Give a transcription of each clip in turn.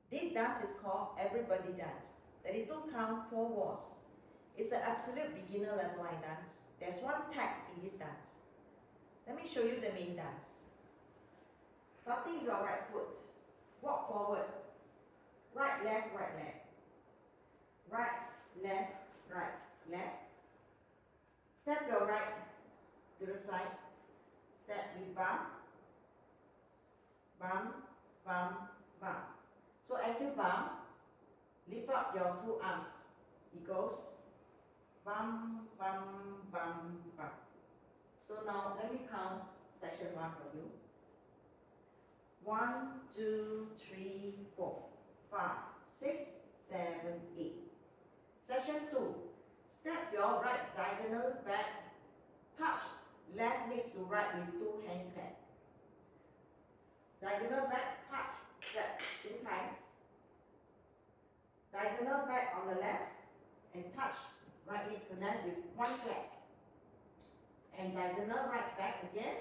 This dance is called Everybody Dance. 32 count, 4 waltz. It's an absolute beginner level line dance. There's one tag in this dance. Let me show you the main dance. Starting with your right foot. Walk forward. Right, left, right, left. Right, left, right, left. Step your right to the side. Step with bump, bump, bump, bump. So as you bump, lift up your 2 arms. It goes bum, bum, bum, bum. So now let me count section 1 for you. 1, 2, 3, 4, 5, 6, 7, 8. Section 2. Step your right diagonal back. Touch left next to right with 2 hand clap. Diagonal back, touch, step 2 times. Diagonal back on the left and touch right next to left with 1 clap. And diagonal right back again,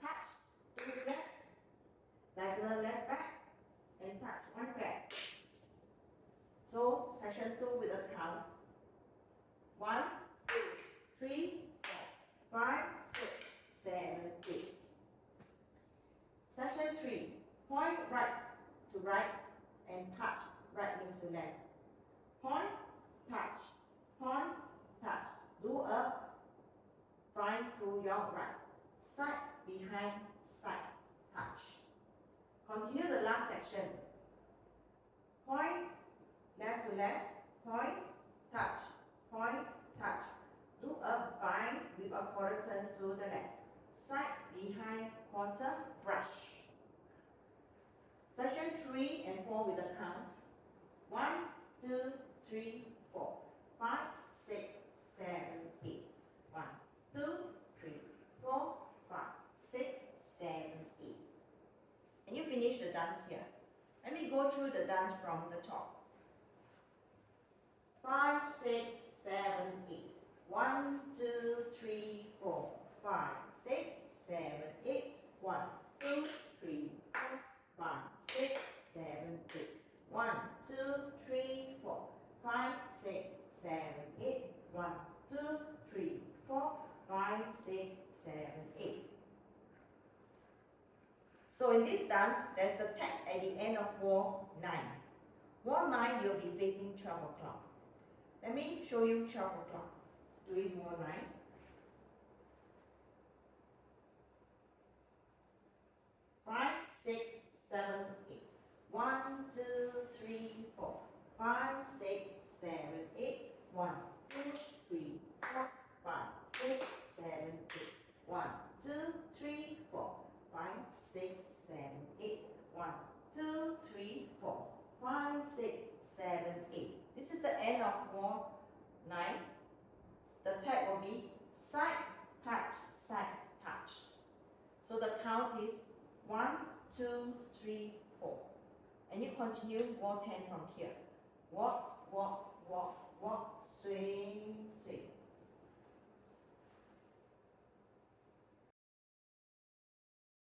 touch 2 clap. Diagonal left back and touch 1 clap. So section 2 with a count. 1, 2, 3, 4, 5, 6, 7, 8. Section 3. Point right to right and touch right next to left. Point, touch, point, touch. Do a find to your right. Side, behind, side, touch. Continue the last section. Point, left to left, point, touch, point, touch. Do a bind with a quarter turn to the left. Side, behind, quarter, brush. Section 3 and 4 with a count. 1, 2, 3, 4, 5, 6, 7, 8. 1, 2, 3, 4, 5, 6, 7, 8. And you finish the dance here. Let me go through the dance from the top. 5, 6, 7, 8. 1, 2, 3, 4, 5, 6, 7, 8. 1, 2, 3, 4, 5, 6, 7, 8. 1, 2, 3, 4, 5, 6, 7, 8. 1, 2, 3, 4, 5, 6, 7, 8. So in this dance, there's a tag at the end of wall 9. Wall 9, you'll be facing 12 o'clock. Let me show you 12 o'clock. Doing wall 9. 5, 6, 7, 8. 1, 2, 3, 4, 5, 6, 7, 8. 1, 2, 3, 4, 5, 6, 7, 8. 1, 2, 3, 4, 5, 6, 7, 8. 1, 2, 3, 4, 5, 6, 7, 8. This is the end of wall 9. The tag will be side, touch, side, touch. So the count is 1, 2, 3, 4. And you continue wall 10 from here. Walk, walk, walk, walk, swing, swing.